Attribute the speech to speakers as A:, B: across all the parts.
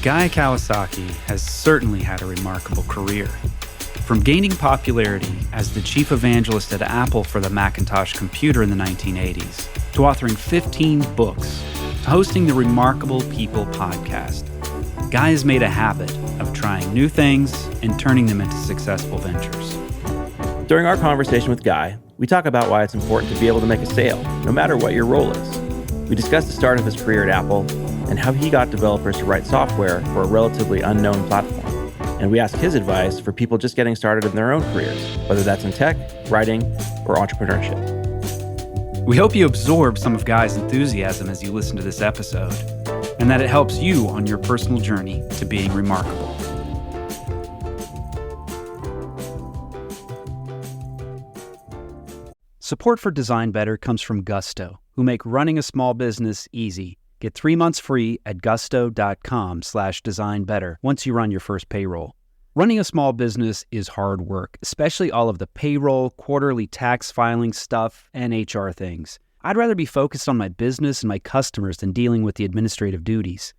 A: Guy Kawasaki has certainly had a remarkable career. From gaining popularity as the Chief Evangelist at Apple for the Macintosh computer in the 1980s, to authoring 15 books, to hosting the Remarkable People podcast, Guy has made a habit of trying new things and turning them into successful ventures.
B: During our conversation with Guy, we talk about why it's important to be able to make a sale, no matter what your role is. We discuss the start of his career at Apple and how he got developers to write software for a relatively unknown platform. And we ask his advice for people just getting started in their own careers, whether that's in tech, writing, or entrepreneurship.
A: We hope you absorb some of Guy's enthusiasm as you listen to this episode, and that it helps you on your personal journey to being remarkable. Support for Design Better comes from Gusto, who make running a small business easy. Get 3 months free at gusto.com/designbetter once you run your first payroll. Running a small business is hard work, especially all of the payroll, quarterly tax filing stuff, and HR things. I'd rather be focused on my business and my customers than dealing with the administrative duties.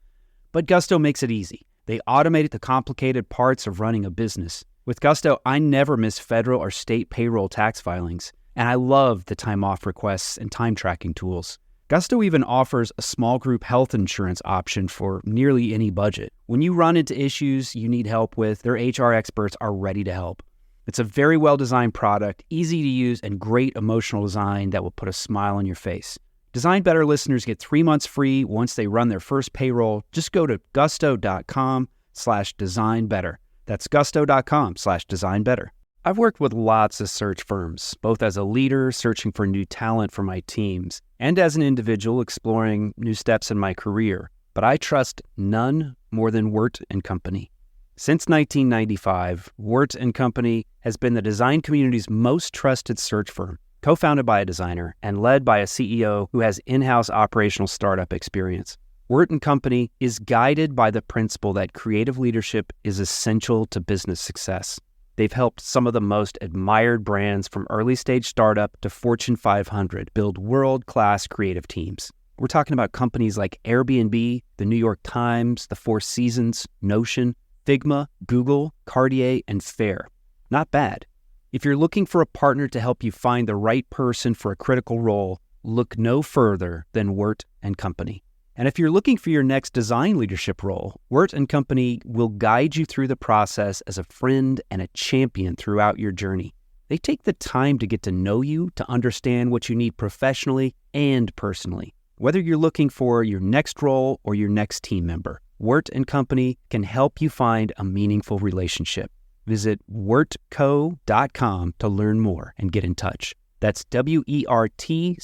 A: But Gusto makes it easy. They automate the complicated parts of running a business. With Gusto, I never miss federal or state payroll tax filings, and I love the time off requests and time tracking tools. Gusto even offers a small group health insurance option for nearly any budget. When you run into issues you need help with, their HR experts are ready to help. It's a very well-designed product, easy to use, and great emotional design that will put a smile on your face. Design Better listeners get 3 months free once they run their first payroll. Just go to gusto.com/designbetter. That's gusto.com/designbetter. I've worked with lots of search firms, both as a leader searching for new talent for my teams, and as an individual exploring new steps in my career. But I trust none more than Wirt & Company. Since 1995, Wirt & Company has been the design community's most trusted search firm, co-founded by a designer and led by a CEO who has in-house operational startup experience. Wirt & Company is guided by the principle that creative leadership is essential to business success. They've helped some of the most admired brands from early-stage startup to Fortune 500 build world-class creative teams. We're talking about companies like Airbnb, the New York Times, the Four Seasons, Notion, Figma, Google, Cartier, and Fair. Not bad. If you're looking for a partner to help you find the right person for a critical role, look no further than Wirt & Company. And if you're looking for your next design leadership role, Wirt & Company will guide you through the process as a friend and a champion throughout your journey. They take the time to get to know you, to understand what you need professionally and personally. Whether you're looking for your next role or your next team member, Wirt & Company can help you find a meaningful relationship. Visit wirtco.com to learn more and get in touch. That's WERTCO.com.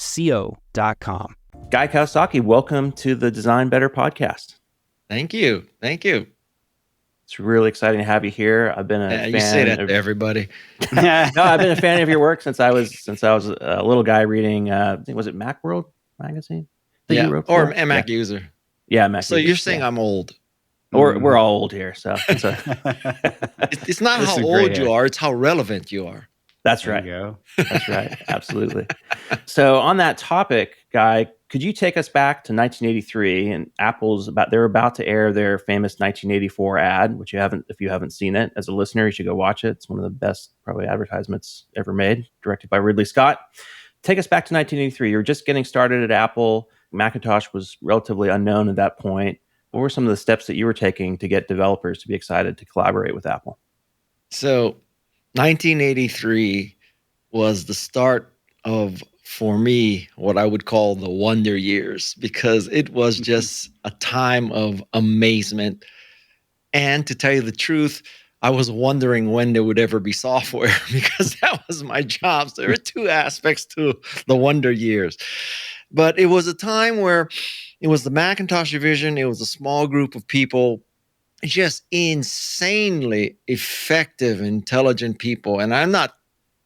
B: Guy Kawasaki, welcome to the Design Better podcast.
C: Thank you.
B: It's really exciting to have you here. I've been a fan.
C: You say that to everybody.
B: No, I've been a fan of your work since I was a little guy reading. I think was it Macworld magazine?
C: Yeah, or a Mac user.
B: Yeah, Mac.
C: So
B: user,
C: you're saying I'm old.
B: We're all old here, so
C: it's not how old you are; it's how relevant you are.
B: That's right. That's right. Absolutely. So on that topic, Guy, could you take us back to 1983 and they're about to air their famous 1984 ad, which if you haven't seen it as a listener, you should go watch it. It's one of the best probably advertisements ever made, directed by Ridley Scott. Take us back to 1983. You were just getting started at Apple. Macintosh was relatively unknown at that point. What were some of the steps that you were taking to get developers to be excited to collaborate with Apple?
C: So 1983 was the start of, for me, what I would call the wonder years, because it was just a time of amazement. And to tell you the truth, I was wondering when there would ever be software because that was my job. So there were two aspects to the wonder years. But it was a time where it was the Macintosh division. It was a small group of people, just insanely effective, intelligent people. And I'm not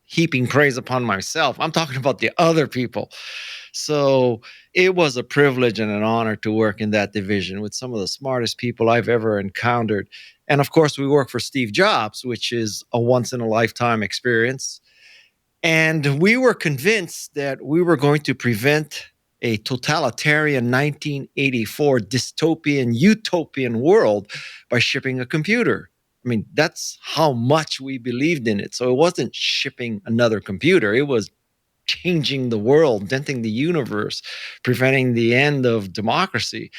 C: heaping praise upon myself. I'm talking about the other people. So it was a privilege and an honor to work in that division with some of the smartest people I've ever encountered. And of course, we work for Steve Jobs, which is a once-in-a-lifetime experience. And we were convinced that we were going to prevent a totalitarian 1984 dystopian, utopian world by shipping a computer. I mean, that's how much we believed in it. So it wasn't shipping another computer. It was changing the world, denting the universe, preventing the end of democracy.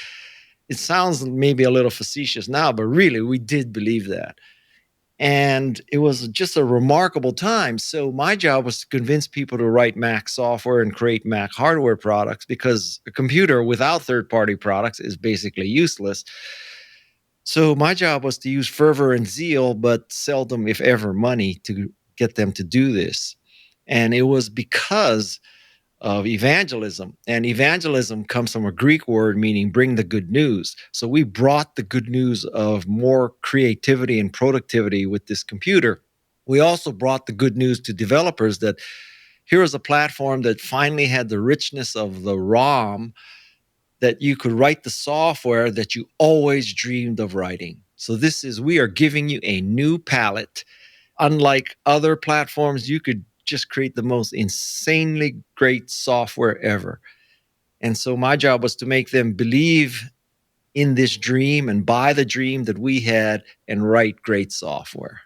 C: It sounds maybe a little facetious now, but really, we did believe that. And it was just a remarkable time. So my job was to convince people to write Mac software and create Mac hardware products, because a computer without third-party products is basically useless. So my job was to use fervor and zeal, but seldom, if ever, money to get them to do this. And it was because of evangelism. And evangelism comes from a Greek word meaning bring the good news. So we brought the good news of more creativity and productivity with this computer. We also brought the good news to developers that here was a platform that finally had the richness of the ROM, that you could write the software that you always dreamed of writing. So we are giving you a new palette. Unlike other platforms, you could just create the most insanely great software ever. And so my job was to make them believe in this dream and buy the dream that we had and write great software.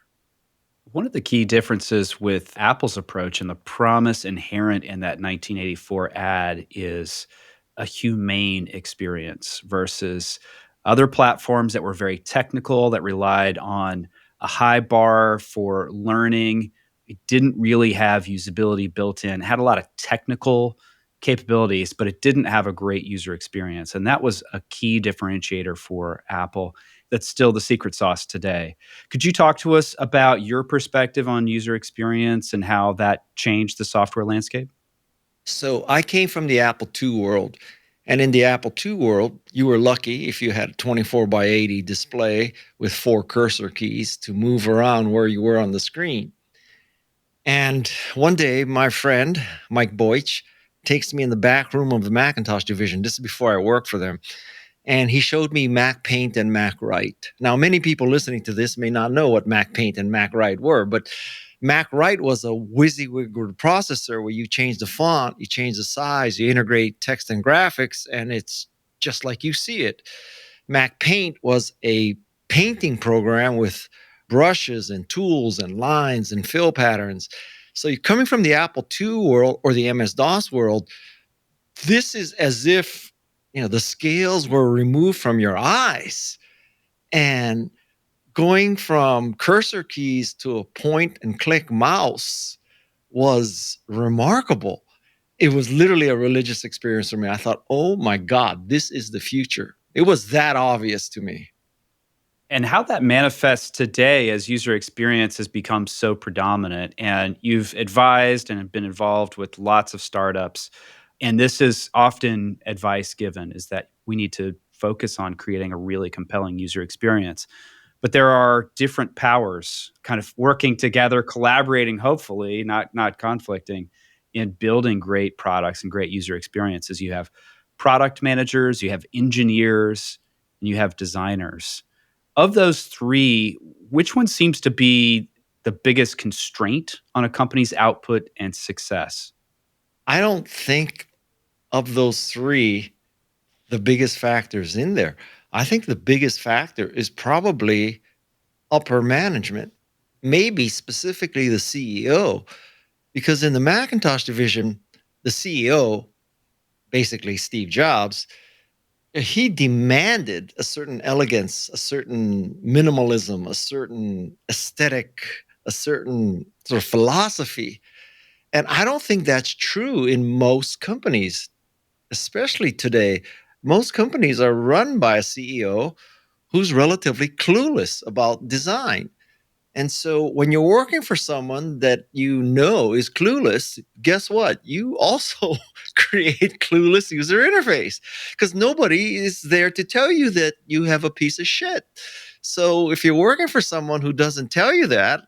A: One of the key differences with Apple's approach and the promise inherent in that 1984 ad is a humane experience versus other platforms that were very technical, that relied on a high bar for learning. It didn't really have usability built in, had a lot of technical capabilities, but it didn't have a great user experience. And that was a key differentiator for Apple. That's still the secret sauce today. Could you talk to us about your perspective on user experience and how that changed the software landscape?
C: So I came from the Apple II world. And in the Apple II world, you were lucky if you had a 24 by 80 display with 4 cursor keys to move around where you were on the screen. And one day, my friend, Mike Boych, takes me in the back room of the Macintosh division. This is before I worked for them. And he showed me Mac Paint and Mac Write. Now, many people listening to this may not know what Mac Paint and Mac Write were, but Mac Write was a WYSIWYG processor where you change the font, you change the size, you integrate text and graphics, and it's just like you see it. Mac Paint was a painting program with brushes and tools and lines and fill patterns. So you're coming from the Apple II world or the MS-DOS world, this is as if the scales were removed from your eyes. And going from cursor keys to a point and click mouse was remarkable. It was literally a religious experience for me. I thought, oh my God, this is the future. It was that obvious to me.
A: And how that manifests today as user experience has become so predominant. And you've advised and have been involved with lots of startups. And this is often advice given, is that we need to focus on creating a really compelling user experience. But there are different powers kind of working together, collaborating, hopefully, not conflicting, in building great products and great user experiences. You have product managers, you have engineers, and you have designers. Of those three, which one seems to be the biggest constraint on a company's output and success?
C: I don't think of those three the biggest factors in there. I think the biggest factor is probably upper management, maybe specifically the CEO, because in the Macintosh division, the CEO, basically Steve Jobs, he demanded a certain elegance, a certain minimalism, a certain aesthetic, a certain sort of philosophy. And I don't think that's true in most companies, especially today. Most companies are run by a CEO who's relatively clueless about design. And so when you're working for someone that you know is clueless, guess what? You also create clueless user interface, because nobody is there to tell you that you have a piece of shit. So if you're working for someone who doesn't tell you that,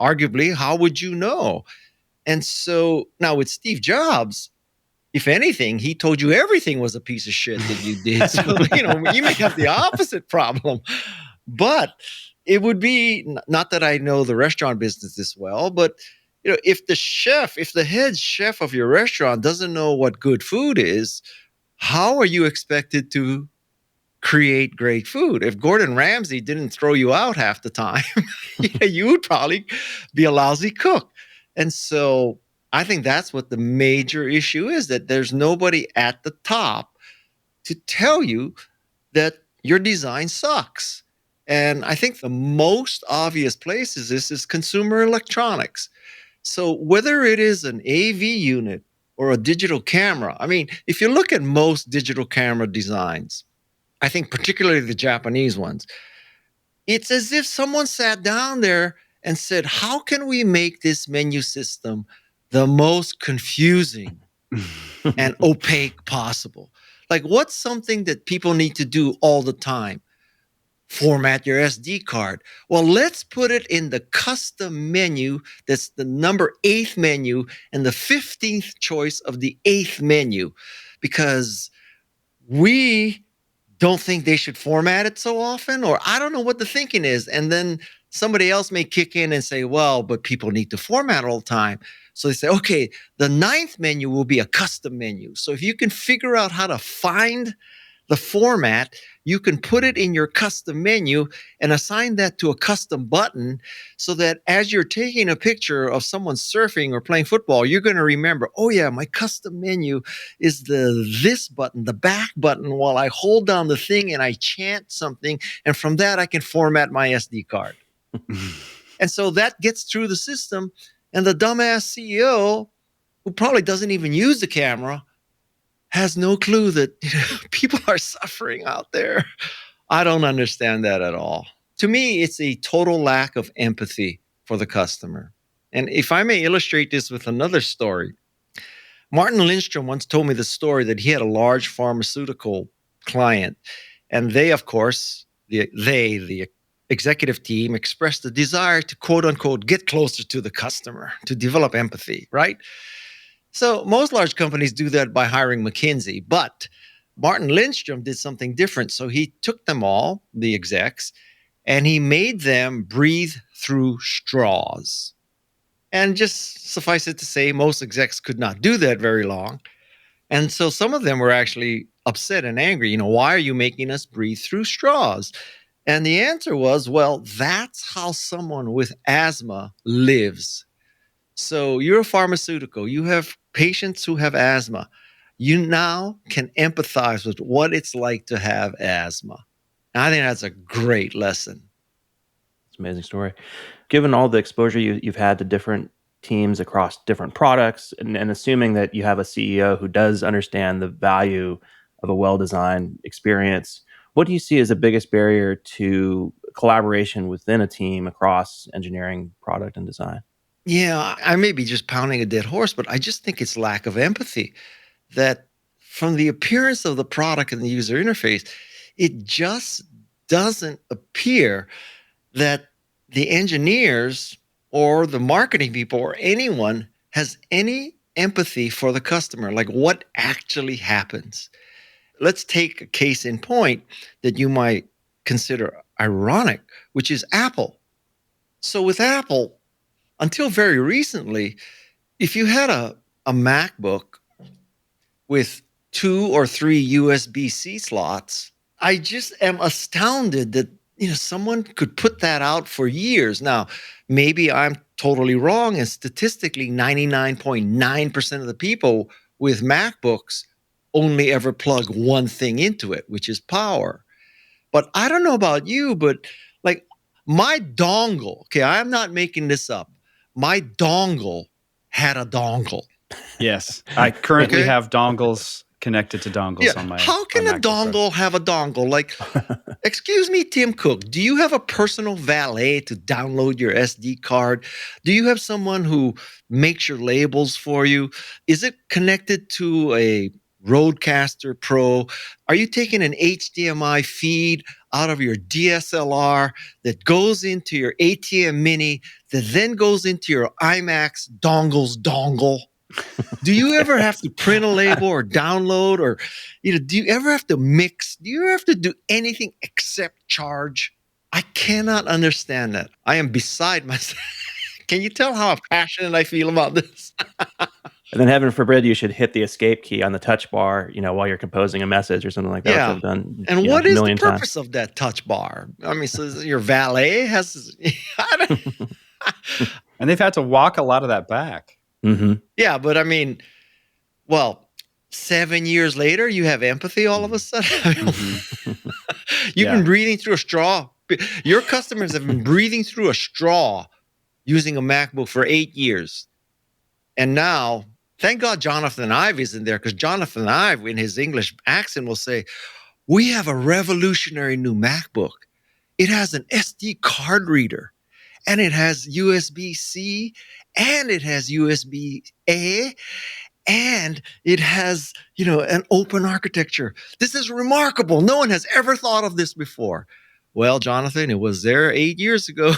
C: arguably, how would you know? And so now with Steve Jobs, if anything, he told you everything was a piece of shit that you did. So, you may have the opposite problem. But it would be, not that I know the restaurant business this well, but if the head chef of your restaurant doesn't know what good food is, how are you expected to create great food? If Gordon Ramsay didn't throw you out half the time, you would probably be a lousy cook. And so I think that's what the major issue is, that there's nobody at the top to tell you that your design sucks. And I think the most obvious place is this is consumer electronics. So whether it is an AV unit or a digital camera, I mean, if you look at most digital camera designs, I think particularly the Japanese ones, it's as if someone sat down there and said, how can we make this menu system the most confusing and opaque possible? Like, what's something that people need to do all the time? Format your SD card. Well, let's put it in the custom menu that's the number 8th menu and the 15th choice of the 8th menu, because we don't think they should format it so often, or I don't know what the thinking is. And then somebody else may kick in and say, well, but people need to format all the time. So they say, okay, the 9th menu will be a custom menu. So if you can figure out how to find the format, you can put it in your custom menu and assign that to a custom button, so that as you're taking a picture of someone surfing or playing football, you're going to remember, oh yeah, my custom menu is this button, the back button, while I hold down the thing and I chant something. And from that, I can format my SD card. And so that gets through the system. And the dumbass CEO, who probably doesn't even use the camera, has no clue that people are suffering out there. I don't understand that at all. To me, it's a total lack of empathy for the customer. And if I may illustrate this with another story, Martin Lindstrom once told me the story that he had a large pharmaceutical client. And they, of course, the executive team, expressed the desire to, quote unquote, get closer to the customer, to develop empathy, right? So most large companies do that by hiring McKinsey, but Martin Lindstrom did something different. So he took them all, the execs, and he made them breathe through straws. And just suffice it to say, most execs could not do that very long. And so some of them were actually upset and angry. Why are you making us breathe through straws? And the answer was, well, that's how someone with asthma lives. So you're a pharmaceutical, you have patients who have asthma. You now can empathize with what it's like to have asthma. And I think that's a great lesson.
B: It's an amazing story. Given all the exposure you've had to different teams across different products, and assuming that you have a CEO who does understand the value of a well-designed experience, what do you see as the biggest barrier to collaboration within a team across engineering, product, and design?
C: Yeah, I may be just pounding a dead horse, but I just think it's lack of empathy. That from the appearance of the product and the user interface, it just doesn't appear that the engineers or the marketing people or anyone has any empathy for the customer, like what actually happens. Let's take a case in point that you might consider ironic, which is Apple. So with Apple, until very recently, if you had a MacBook with 2 or 3 USB-C slots, I just am astounded that someone could put that out for years. Now, maybe I'm totally wrong, and statistically 99.9% of the people with MacBooks only ever plug one thing into it, which is power. But I don't know about you, but like my dongle, okay, I'm not making this up. My dongle had a dongle.
A: Yes. I currently have dongles connected to dongles on my
C: How can a dongle have a dongle? Like, excuse me, Tim Cook, do you have a personal valet to download your SD card? Do you have someone who makes your labels for you? Is it connected to a Rodecaster Pro? Are you taking an HDMI feed out of your DSLR that goes into your ATM Mini that then goes into your IMAX dongle's dongle? Do you ever have to print a label or download, or do you ever have to mix? Do you ever have to do anything except charge? I cannot understand that. I am beside myself. Can you tell how passionate I feel about this?
B: And then heaven forbid you should hit the escape key on the touch bar, while you're composing a message or something like that, which
C: Yeah.
B: I've done,
C: And what
B: a
C: is the
B: million times.
C: purpose of that touch bar? I mean, so your valet has, I don't-
A: And they've had to walk a lot of that back.
B: Mm-hmm.
C: yeah, but I mean, well, 7 years later, you have empathy all of a sudden.
A: Mm-hmm.
C: You've been breathing through a straw. Your customers have been breathing through a straw using a MacBook for 8 years. And now, thank God Jonathan Ive isn't there, because Jonathan Ive, in his English accent, will say, we have a revolutionary new MacBook. It has an SD card reader, and it has USB-C, and it has USB-A, and it has, an open architecture. This is remarkable. No one has ever thought of this before. Well, Jonathan, it was there 8 years ago.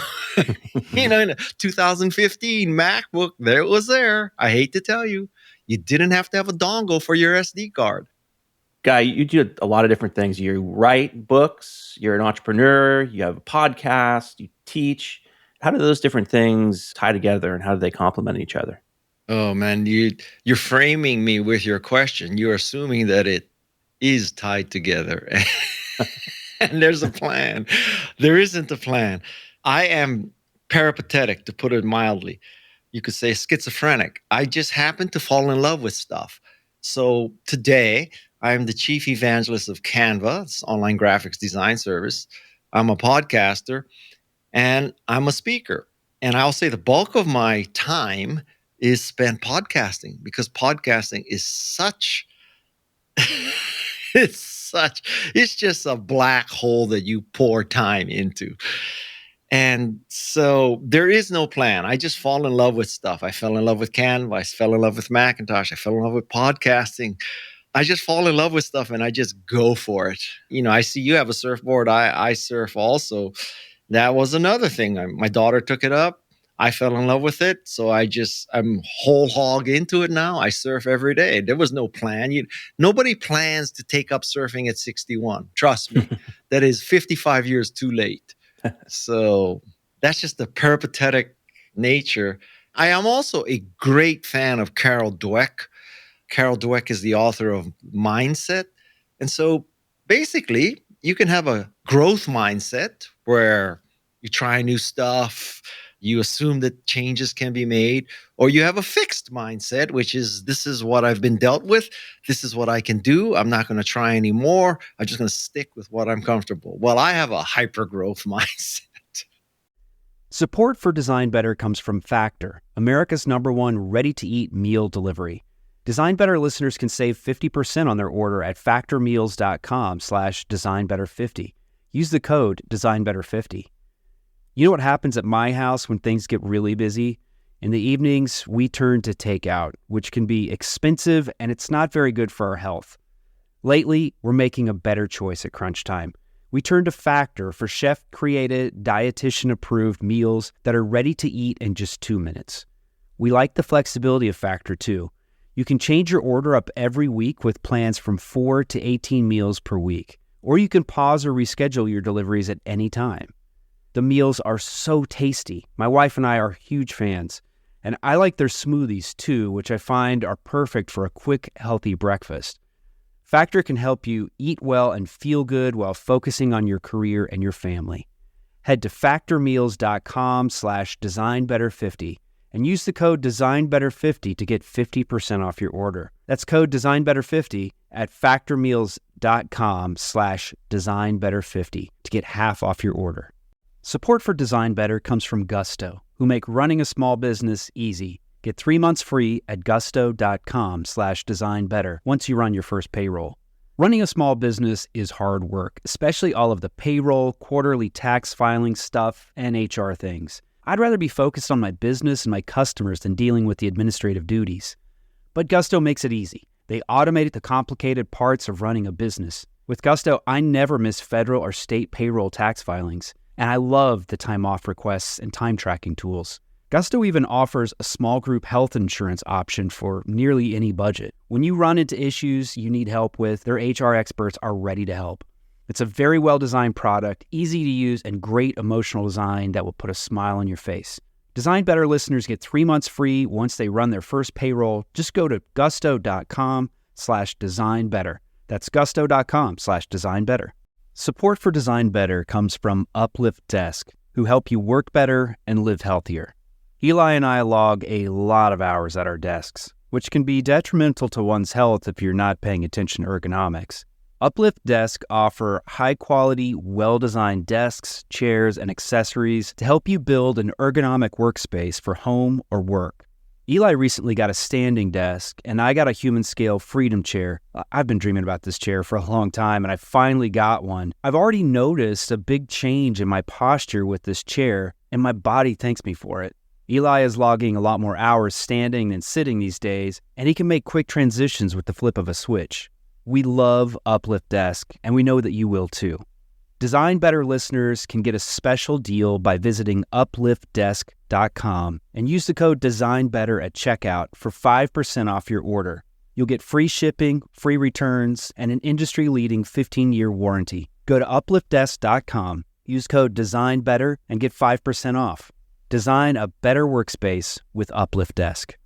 C: In a 2015 MacBook, there it was there. I hate to tell you, you didn't have to have a dongle for your SD card.
B: Guy, you do a lot of different things. You write books, you're an entrepreneur, you have a podcast, you teach. How do those different things tie together, and how do they complement each other?
C: Oh man, you're framing me with your question. You're assuming that it is tied together. And there's a plan. There isn't a plan. I am peripatetic, to put it mildly. You could say schizophrenic. I just happen to fall in love with stuff. So today, I'm the Chief Evangelist of Canva, it's online graphics design service. I'm a podcaster, and I'm a speaker. And I'll say the bulk of my time is spent podcasting, because podcasting is such it's just a black hole that you pour time into. And so there is no plan. I just fall in love with stuff. I fell in love with Canva. I fell in love with Macintosh. I fell in love with podcasting. I just fall in love with stuff and I just go for it. I see you have a surfboard. I surf also. That was another thing. My daughter took it up. I fell in love with it. So I'm whole hog into it now. I surf every day. There was no plan. Nobody plans to take up surfing at 61. Trust me, that is 55 years too late. So that's just the peripatetic nature. I am also a great fan of Carol Dweck. Carol Dweck is the author of Mindset. And so basically, you can have a growth mindset where you try new stuff, you assume that changes can be made, or you have a fixed mindset, which is, this is what I've been dealt with. This is what I can do. I'm not going to try anymore. I'm just going to stick with what I'm comfortable. Well, I have a hyper growth mindset.
A: Support for Design Better comes from Factor, America's #1 ready-to-eat meal delivery. Design Better listeners can save 50% on their order at factormeals.com/designbetter50. Use the code designbetter50. You know what happens at my house when things get really busy? In the evenings, we turn to takeout, which can be expensive and it's not very good for our health. Lately, we're making a better choice at crunch time. We turn to Factor for chef-created, dietitian-approved meals that are ready to eat in just 2 minutes. We like the flexibility of Factor too. You can change your order up every week with plans from 4 to 18 meals per week, or you can pause or reschedule your deliveries at any time. The meals are so tasty. My wife and I are huge fans, and I like their smoothies too, which I find are perfect for a quick, healthy breakfast. Factor can help you eat well and feel good while focusing on your career and your family. Head to factormeals.com/designbetter50 and use the code designbetter50 to get 50% off your order. That's code designbetter50 at factormeals.com/designbetter50 to get half off your order. Support for Design Better comes from Gusto, who make running a small business easy. Get 3 months free at gusto.com/designbetter once you run your first payroll. Running a small business is hard work, especially all of the payroll, quarterly tax filing stuff, and HR things. I'd rather be focused on my business and my customers than dealing with the administrative duties. But Gusto makes it easy. They automate the complicated parts of running a business. With Gusto, I never miss federal or state payroll tax filings. And I love the time off requests and time tracking tools. Gusto even offers a small group health insurance option for nearly any budget. When you run into issues you need help with, their HR experts are ready to help. It's a very well-designed product, easy to use, and great emotional design that will put a smile on your face. Design Better listeners get 3 months free once they run their first payroll. Just go to gusto.com/designbetter. That's gusto.com/designbetter. Support for Design Better comes from Uplift Desk, who help you work better and live healthier. Eli and I log a lot of hours at our desks, which can be detrimental to one's health if you're not paying attention to ergonomics. Uplift Desk offer high-quality, well-designed desks, chairs, and accessories to help you build an ergonomic workspace for home or work. Eli recently got a standing desk, and I got a human-scale Freedom chair. I've been dreaming about this chair for a long time, and I finally got one. I've already noticed a big change in my posture with this chair, and my body thanks me for it. Eli is logging a lot more hours standing than sitting these days, and he can make quick transitions with the flip of a switch. We love Uplift Desk, and we know that you will too. Design Better listeners can get a special deal by visiting upliftdesk.com and use the code DesignBetter at checkout for 5% off your order. You'll get free shipping, free returns, and an industry-leading 15-year warranty. Go to upliftdesk.com, use code DesignBetter, and get 5% off. Design a better workspace with Uplift Desk.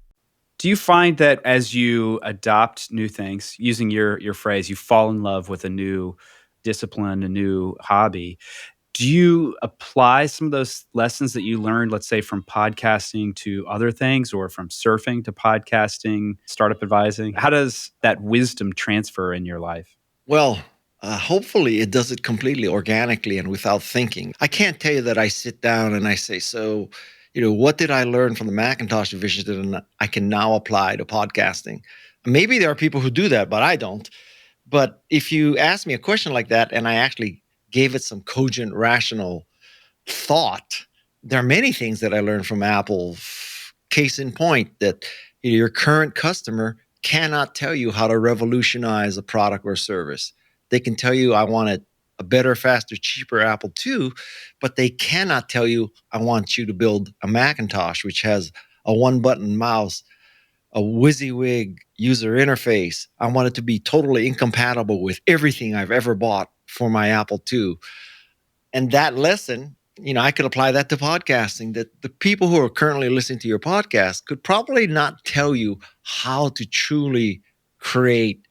D: Do you find that as you adopt new things, using your phrase, you fall in love with a new discipline, a new hobby, do you apply some of those lessons that you learned, let's say, from podcasting to other things, or from surfing to podcasting, startup advising? How does that wisdom transfer in your life?
C: Well, hopefully it does it completely organically and without thinking. I can't tell you that I sit down and I say, so, what did I learn from the Macintosh division that I can now apply to podcasting? Maybe there are people who do that, but I don't. But if you ask me a question like that and I actually gave it some cogent, rational thought, there are many things that I learned from Apple. Case in point, that your current customer cannot tell you how to revolutionize a product or service. They can tell you, I want a better, faster, cheaper Apple II, but they cannot tell you, I want you to build a Macintosh, which has a one-button mouse, a WYSIWYG user interface. I want it to be totally incompatible with everything I've ever bought for my Apple II. And that lesson, I could apply that to podcasting, that the people who are currently listening to your podcast could probably not tell you how to truly create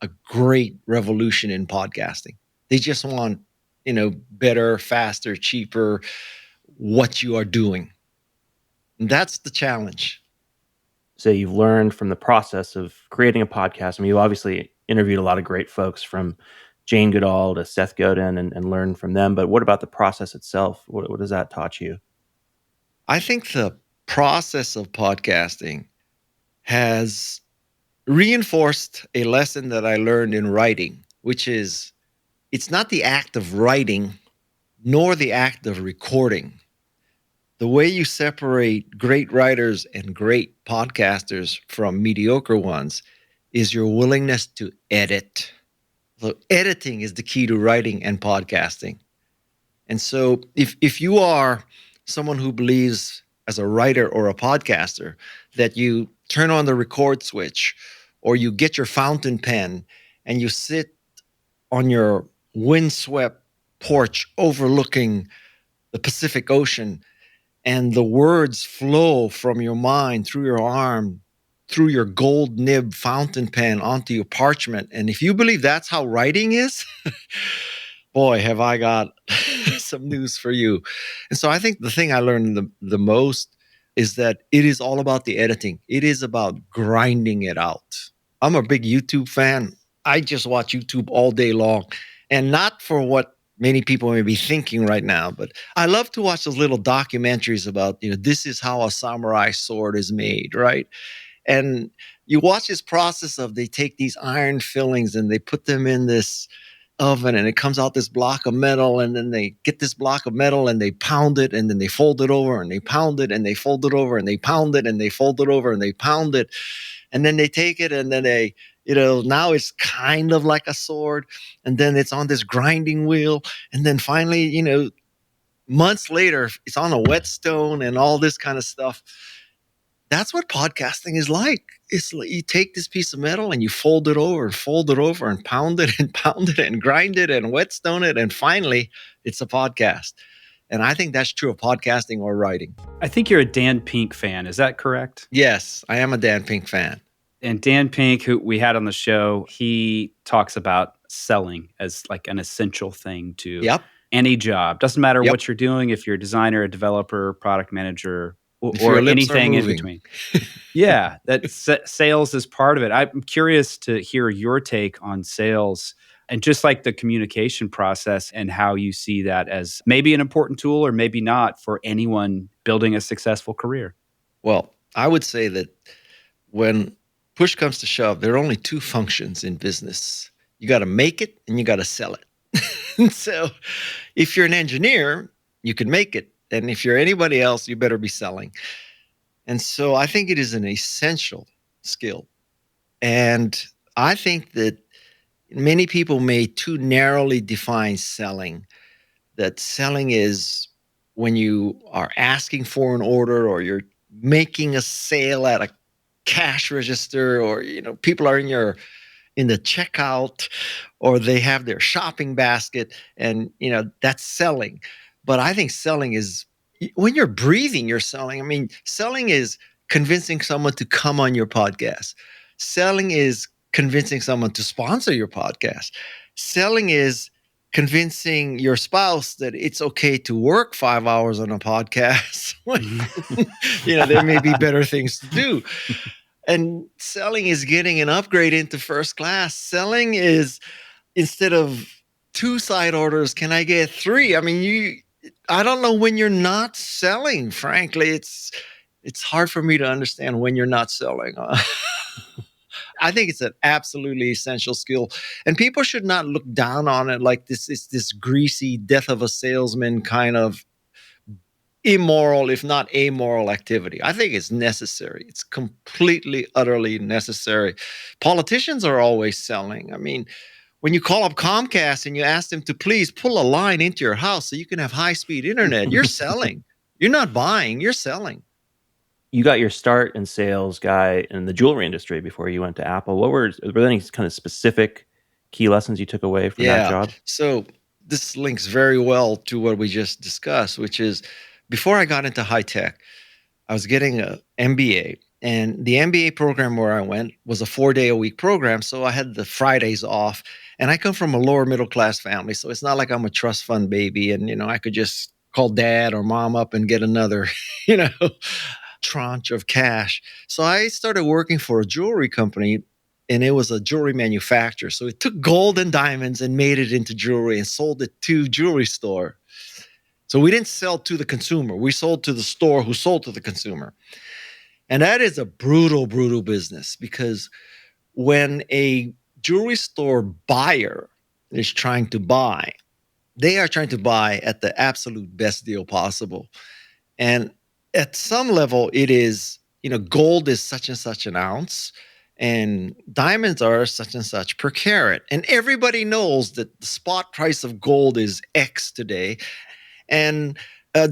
C: a great revolution in podcasting. They just want, better, faster, cheaper, what you are doing. And that's the challenge.
B: So you've learned from the process of creating a podcast. I mean, you obviously interviewed a lot of great folks, from Jane Goodall to Seth Godin, and learned from them. But what about the process itself? What has that taught you?
C: I think the process of podcasting has reinforced a lesson that I learned in writing, which is, it's not the act of writing nor the act of recording. The way you separate great writers and great podcasters from mediocre ones is your willingness to edit. So editing is the key to writing and podcasting. And so if you are someone who believes, as a writer or a podcaster, that you turn on the record switch, or you get your fountain pen and you sit on your windswept porch overlooking the Pacific Ocean, and the words flow from your mind through your arm, through your gold nib fountain pen onto your parchment. And if you believe that's how writing is, boy, have I got some news for you. And so I think the thing I learned the most is that it is all about the editing. It is about grinding it out. I'm a big YouTube fan. I just watch YouTube all day long. And not for what many people may be thinking right now, but I love to watch those little documentaries about, this is how a samurai sword is made, right? And you watch this process of, they take these iron fillings and they put them in this oven, and it comes out this block of metal, and then they get this block of metal and they pound it, and then they fold it over and they pound it and they fold it over and they pound it and they fold it over and they pound it. And then they take it and then they, now it's kind of like a sword, and then it's on this grinding wheel. And then finally, months later, it's on a whetstone and all this kind of stuff. That's what podcasting is like. It's like you take this piece of metal and you fold it over and pound it and grind it and whetstone it. And finally, it's a podcast. And I think that's true of podcasting or writing.
D: I think you're a Dan Pink fan. Is that correct?
C: Yes, I am a Dan Pink fan.
D: And Dan Pink, who we had on the show, he talks about selling as like an essential thing to
C: Yep.
D: any job. Doesn't matter
C: Yep.
D: what you're doing, if you're a designer, a developer, product manager,
C: If
D: or
C: your lips are
D: anything in
C: moving.
D: between. Yeah, that sales is part of it. I'm curious to hear your take on sales and just like the communication process and how you see that as maybe an important tool or maybe not for anyone building a successful career.
C: Well, I would say that when push comes to shove, there are only two functions in business. You got to make it and you got to sell it. So if you're an engineer, you can make it. And if you're anybody else, you better be selling. And so I think it is an essential skill. And I think that many people may too narrowly define selling, that selling is when you are asking for an order or you're making a sale at a cash register, or people are in the checkout, or they have their shopping basket, and that's selling. But I think selling is when you're breathing, you're selling. I mean, selling is convincing someone to come on your podcast. Selling is convincing someone to sponsor your podcast. Selling is convincing your spouse that it's okay to work 5 hours on a podcast when there may be better things to do. And selling is getting an upgrade into first class. Selling is, instead of 2 side orders, can I get 3? I mean, I don't know when you're not selling. Frankly, it's hard for me to understand when you're not selling. I think it's an absolutely essential skill, and people should not look down on it like this greasy death of a salesman kind of immoral, if not amoral activity. I think it's necessary. It's completely, utterly necessary. Politicians are always selling. I mean, when you call up Comcast and you ask them to please pull a line into your house so you can have high-speed internet, you're selling. You're not buying, you're selling.
B: You got your start in sales, Guy, in the jewelry industry before you went to Apple. Were there any kind of specific key lessons you took away from that job?
C: So this links very well to what we just discussed, which is before I got into high tech, I was getting an MBA. And the MBA program where I went was a 4-day-a-week program. So I had the Fridays off. And I come from a lower middle class family. So it's not like I'm a trust fund baby and, I could just call dad or mom up and get another, tranche of cash. So I started working for a jewelry company, and it was a jewelry manufacturer. So it took gold and diamonds and made it into jewelry and sold it to jewelry store. So we didn't sell to the consumer. We sold to the store who sold to the consumer. And that is a brutal, brutal business, because when a jewelry store buyer is trying to buy, they are trying to buy at the absolute best deal possible. And at some level, it is, gold is such and such an ounce, and diamonds are such and such per carat. And everybody knows that the spot price of gold is X today. And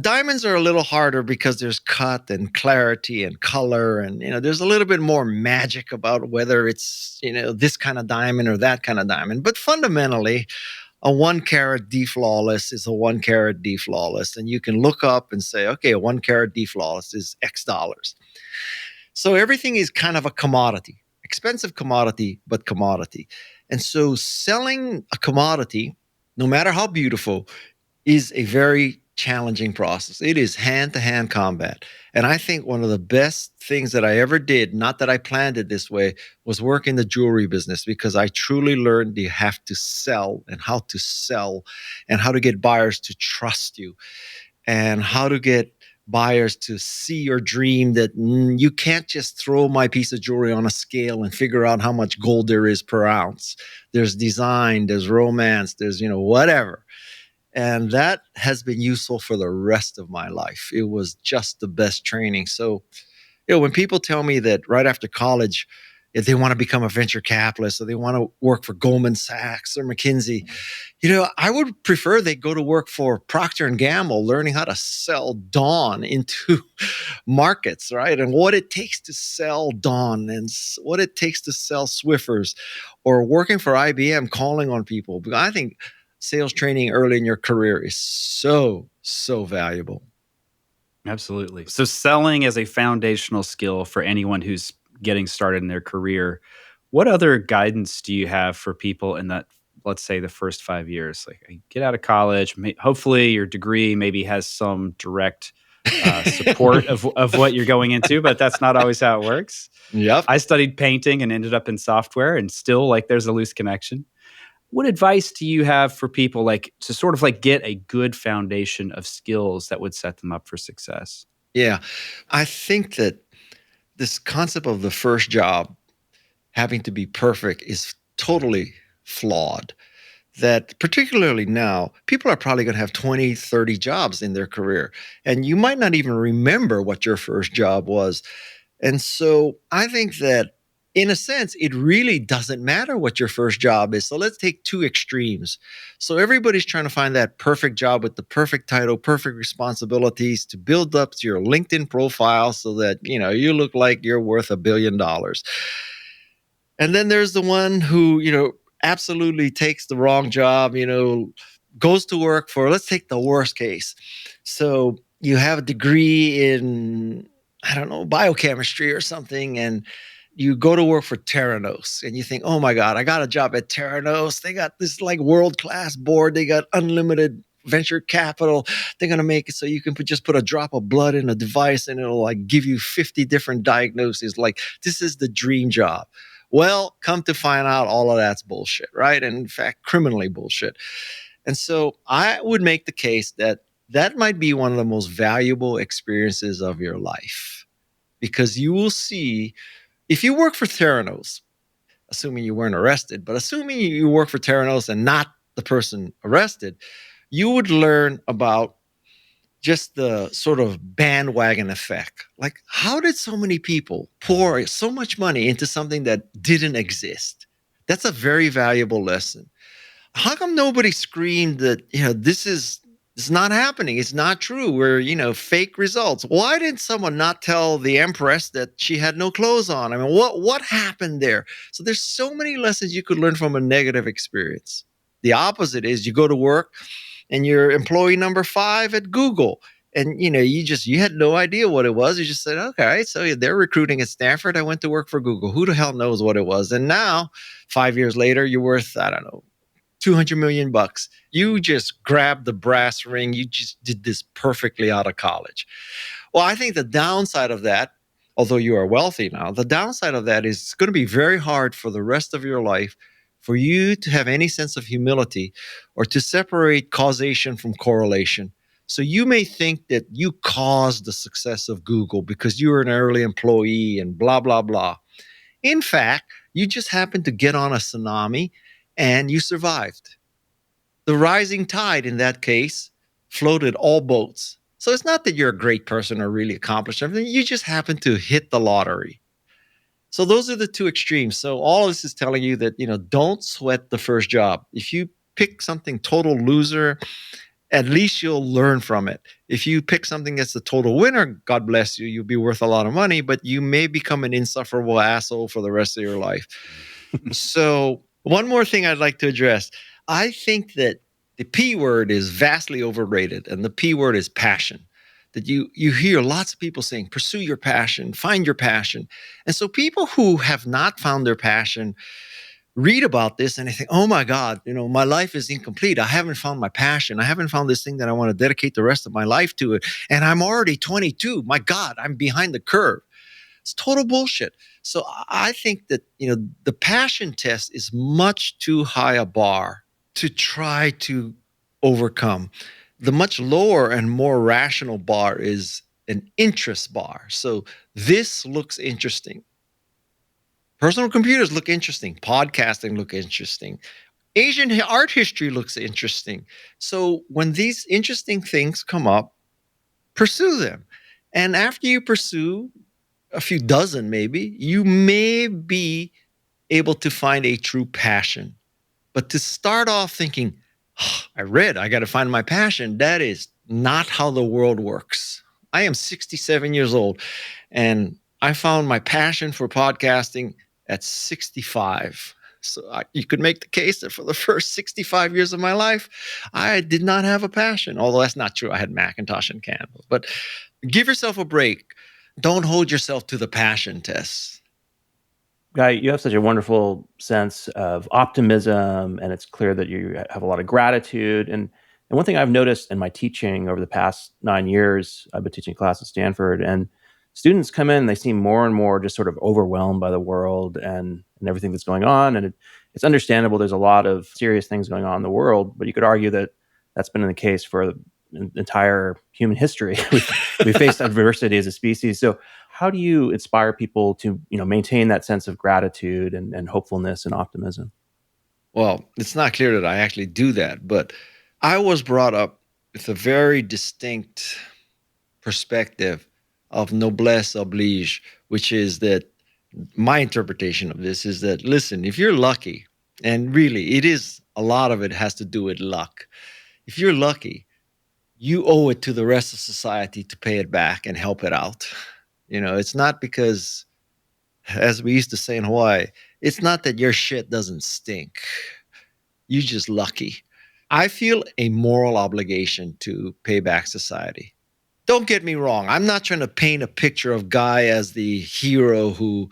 C: diamonds are a little harder because there's cut and clarity and color. And, there's a little bit more magic about whether it's, this kind of diamond or that kind of diamond. But fundamentally, a 1 carat D flawless is a 1 carat D flawless. And you can look up and say, okay, a 1 carat D flawless is X dollars. So everything is kind of a commodity, expensive commodity, but commodity. And so selling a commodity, no matter how beautiful, is a very challenging process. It is hand-to-hand combat. And I think one of the best things that I ever did, not that I planned it this way, was work in the jewelry business, because I truly learned you have to sell and how to get buyers to trust you, and how to get buyers to see your dream, that you can't just throw my piece of jewelry on a scale and figure out how much gold there is per ounce. There's design, there's romance, there's, whatever. And that has been useful for the rest of my life. It was just the best training. So, when people tell me that right after college, if they want to become a venture capitalist or they want to work for Goldman Sachs or McKinsey, I would prefer they go to work for Procter & Gamble, learning how to sell Dawn into markets, right? And what it takes to sell Dawn and what it takes to sell Swiffers, or working for IBM, calling on people. Because I think sales training early in your career is so so valuable.
D: Absolutely. So selling as a foundational skill for anyone who's getting started in their career, what other guidance do you have for people in that, let's say, the first 5 years? Like, get out of college, hopefully your degree maybe has some direct support of what you're going into, but that's not always how it works.
C: Yep.
D: I studied painting and ended up in software, and still, like, there's a loose connection. What advice do you have for people, like, to sort of like get a good foundation of skills that would set them up for success?
C: Yeah. I think that this concept of the first job having to be perfect is totally flawed. That particularly now, people are probably going to have 20, 30 jobs in their career, and you might not even remember what your first job was. And so I think that in a sense, it really doesn't matter what your first job is. So let's take two extremes. So everybody's trying to find that perfect job with the perfect title, perfect responsibilities to build up to your LinkedIn profile so that, you look like you're worth $1 billion. And then there's the one who, absolutely takes the wrong job, goes to work for, let's take the worst case. So you have a degree in, I don't know, biochemistry or something, and you go to work for Theranos and you think, oh my God, I got a job at Theranos. They got this like world-class board. They got unlimited venture capital. They're going to make it so you can just put a drop of blood in a device and it'll like give you 50 different diagnoses. Like, this is the dream job. Well, come to find out, all of that's bullshit, right? And in fact, criminally bullshit. And so I would make the case that that might be one of the most valuable experiences of your life, because you will see, if you work for Theranos, assuming you weren't arrested, but assuming you work for Theranos and not the person arrested, you would learn about just the sort of bandwagon effect. Like, how did so many people pour so much money into something that didn't exist? That's a very valuable lesson. How come nobody screamed that, this is not happening? It's not true. We're, fake results. Why did someone not tell the Empress that she had no clothes on? I mean, what happened there? So there's so many lessons you could learn from a negative experience. The opposite is you go to work and you're employee number 5 at Google. And, you had no idea what it was. You just said, okay, so they're recruiting at Stanford. I went to work for Google. Who the hell knows what it was? And now 5 years later, you're worth, I don't know, $200 million. You just grabbed the brass ring. You just did this perfectly out of college. Well, I think the downside of that, although you are wealthy now, the downside of that is it's going to be very hard for the rest of your life for you to have any sense of humility or to separate causation from correlation. So you may think that you caused the success of Google because you were an early employee and blah, blah, blah. In fact, you just happened to get on a tsunami and you survived. The rising tide in that case floated all boats. So it's not that you're a great person or really accomplished everything. You just happened to hit the lottery. So those are the two extremes. So all of this is telling you that, don't sweat the first job. If you pick something total loser, at least you'll learn from it. If you pick something that's a total winner, God bless you, you'll be worth a lot of money, but you may become an insufferable asshole for the rest of your life. So one more thing I'd like to address. I think that the P word is vastly overrated, and the P word is passion. That you hear lots of people saying, pursue your passion, find your passion. And so people who have not found their passion read about this and they think, oh my God, my life is incomplete. I haven't found my passion. I haven't found this thing that I want to dedicate the rest of my life to it. And I'm already 22. My God, I'm behind the curve. It's total bullshit. So I think that, the passion test is much too high a bar to try to overcome. The much lower and more rational bar is an interest bar. So this looks interesting. Personal computers look interesting. Podcasting look interesting. Asian art history looks interesting. So when these interesting things come up, pursue them. And after you pursue a few dozen, maybe, you may be able to find a true passion. But to start off thinking, I got to find my passion, that is not how the world works. I am 67 years old, and I found my passion for podcasting at 65. So you could make the case that for the first 65 years of my life, I did not have a passion. Although that's not true. I had Macintosh and Canva. But give yourself a break. Don't hold yourself to the passion test.
B: Guy, you have such a wonderful sense of optimism, and it's clear that you have a lot of gratitude. And one thing I've noticed in my teaching over the past 9 years, I've been teaching class at Stanford, and students come in, they seem more and more just sort of overwhelmed by the world and everything that's going on. And it's understandable. There's a lot of serious things going on in the world, but you could argue that that's been the case for the entire human history. We've faced adversity as a species. So how do you inspire people to, maintain that sense of gratitude and hopefulness and optimism?
C: Well, it's not clear that I actually do that, but I was brought up with a very distinct perspective of noblesse oblige, which is that my interpretation of this is that, listen, if you're lucky, and really it is, a lot of it has to do with luck. If you're lucky, you owe it to the rest of society to pay it back and help it out. It's not because, as we used to say in Hawaii, it's not that your shit doesn't stink. You're just lucky. I feel a moral obligation to pay back society. Don't get me wrong. I'm not trying to paint a picture of Guy as the hero who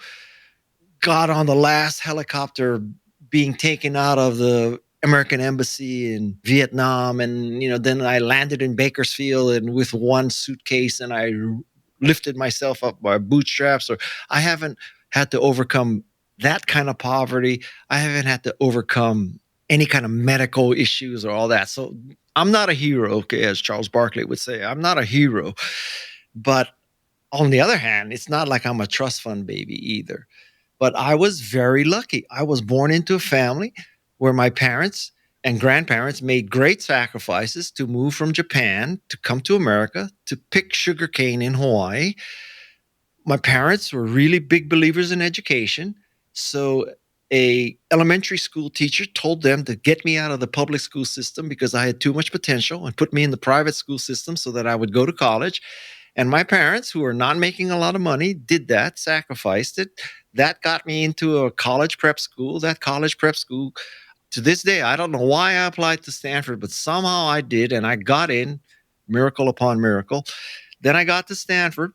C: got on the last helicopter being taken out of the American embassy in Vietnam. And, then I landed in Bakersfield and with one suitcase and I lifted myself up by bootstraps. Or I haven't had to overcome that kind of poverty. I haven't had to overcome any kind of medical issues or all that. So I'm not a hero, okay, as Charles Barkley would say. I'm not a hero. But on the other hand, it's not like I'm a trust fund baby either. But I was very lucky. I was born into a family where my parents and grandparents made great sacrifices to move from Japan to come to America to pick sugarcane in Hawaii. My parents were really big believers in education. So a elementary school teacher told them to get me out of the public school system because I had too much potential and put me in the private school system so that I would go to college. And my parents, who were not making a lot of money, did that, sacrificed it. That got me into a college prep school. That college prep school, to this day, I don't know why I applied to Stanford, but somehow I did, and I got in, miracle upon miracle. Then I got to Stanford,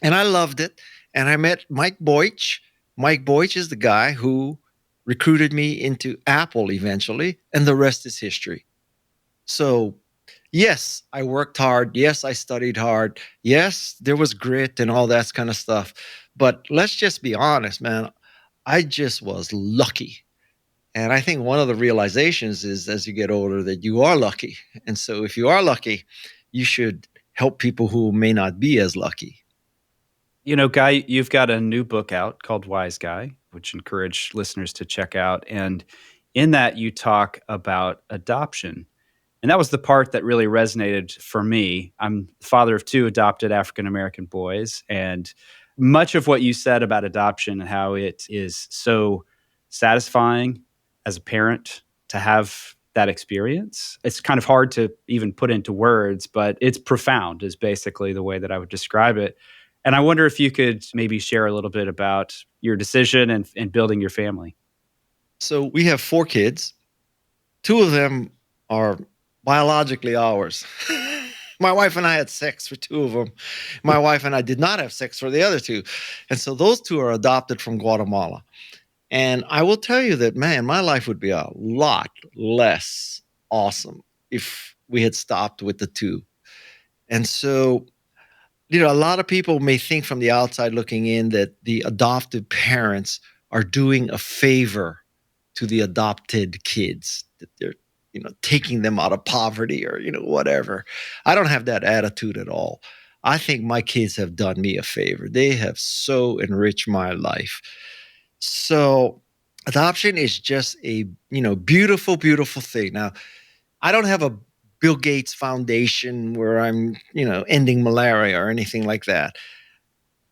C: and I loved it. And I met Mike Boich. Mike Boich is the guy who recruited me into Apple eventually, and the rest is history. So, yes, I worked hard. Yes, I studied hard. Yes, there was grit and all that kind of stuff. But let's just be honest, man. I just was lucky. And I think one of the realizations is as you get older that you are lucky. And so if you are lucky, you should help people who may not be as lucky.
D: Guy, you've got a new book out called Wise Guy, which encourage listeners to check out. And in that, you talk about adoption. And that was the part that really resonated for me. I'm the father of two adopted African-American boys. And much of what you said about adoption and how it is so satisfying as a parent to have that experience. It's kind of hard to even put into words, but it's profound is basically the way that I would describe it. And I wonder if you could maybe share a little bit about your decision and building your family.
C: So we have 4 kids. 2 of them are biologically ours. My wife and I had sex for 2 of them. My wife and I did not have sex for the other 2. And so those 2 are adopted from Guatemala. And I will tell you that, man, my life would be a lot less awesome if we had stopped with the 2. And so, a lot of people may think from the outside looking in that the adopted parents are doing a favor to the adopted kids, that they're, taking them out of poverty or, whatever. I don't have that attitude at all. I think my kids have done me a favor. They have so enriched my life. So adoption is just a, beautiful, beautiful thing. Now, I don't have a Bill Gates Foundation where I'm, ending malaria or anything like that.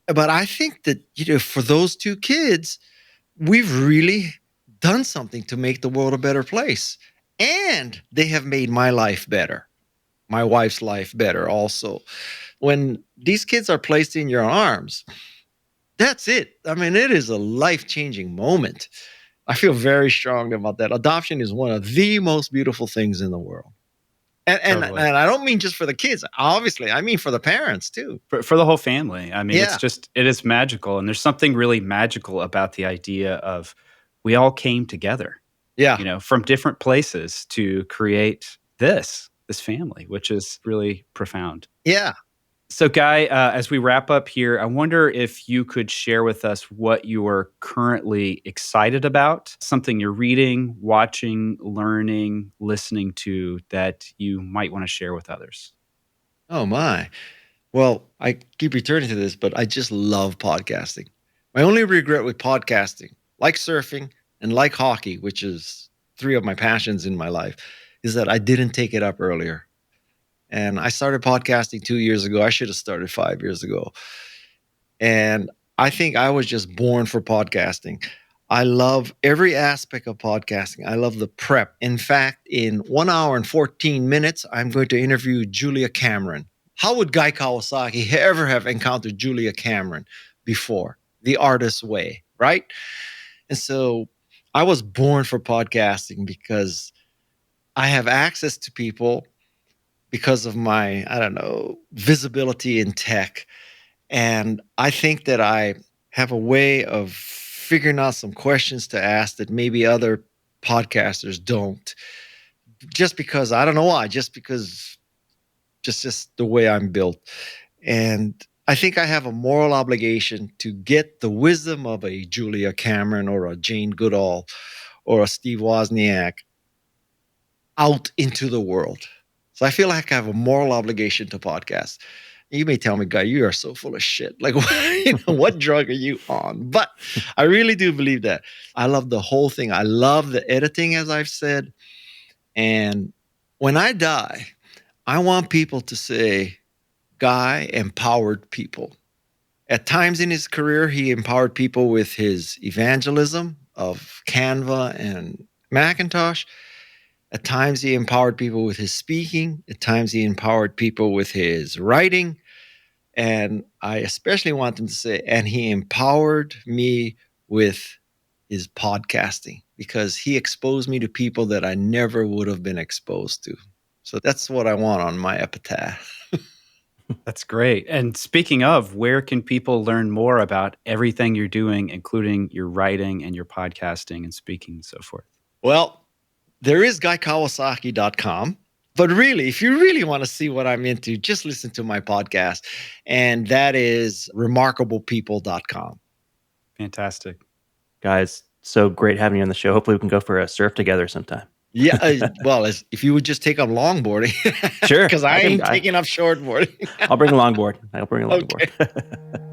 C: But I think that, for those 2 kids, we've really done something to make the world a better place. And they have made my life better, my wife's life better also. When these kids are placed in your arms, that's it. I mean, it is a life-changing moment. I feel very strongly about that. Adoption is one of the most beautiful things in the world. And
D: Totally.
C: I don't mean just for the kids. Obviously, I mean for the parents too.
D: For the whole family. I mean,
C: Yeah.
D: it is magical. And there's something really magical about the idea of we all came together,
C: Yeah.
D: from different places to create this family, which is really profound.
C: Yeah.
D: So, Guy, as we wrap up here, I wonder if you could share with us what you are currently excited about, something you're reading, watching, learning, listening to that you might want to share with others.
C: Oh my. Well, I keep returning to this, but I just love podcasting. My only regret with podcasting, like surfing and like hockey, which is 3 of my passions in my life, is that I didn't take it up earlier. And I started podcasting 2 years ago. I should have started 5 years ago. And I think I was just born for podcasting. I love every aspect of podcasting. I love the prep. In fact, in 1 hour and 14 minutes, I'm going to interview Julia Cameron. How would Guy Kawasaki ever have encountered Julia Cameron before? The artist's way, right? And so I was born for podcasting because I have access to people because of my, visibility in tech. And I think that I have a way of figuring out some questions to ask that maybe other podcasters don't. Just because, I don't know why, just the way I'm built. And I think I have a moral obligation to get the wisdom of a Julia Cameron or a Jane Goodall or a Steve Wozniak out into the world. So I feel like I have a moral obligation to podcasts. You may tell me, Guy, you are so full of shit. Like, what drug are you on? But I really do believe that. I love the whole thing. I love the editing, as I've said. And when I die, I want people to say, Guy empowered people. At times in his career, he empowered people with his evangelism of Canva and Macintosh. At times, he empowered people with his speaking. At times, he empowered people with his writing. And I especially want him to say, and he empowered me with his podcasting because he exposed me to people that I never would have been exposed to. So that's what I want on my epitaph.
D: That's great. And speaking of, where can people learn more about everything you're doing, including your writing and your podcasting and speaking and so forth?
C: Well, there is GuyKawasaki.com. But really, if you really want to see what I'm into, just listen to my podcast. And that is remarkablepeople.com.
D: Fantastic.
B: Guys, so great having you on the show. Hopefully we can go for a surf together sometime.
C: Yeah, well, if you would just take up longboarding.
B: Sure.
C: Because I ain't taking up shortboarding.
B: I'll bring a longboard.
C: Okay.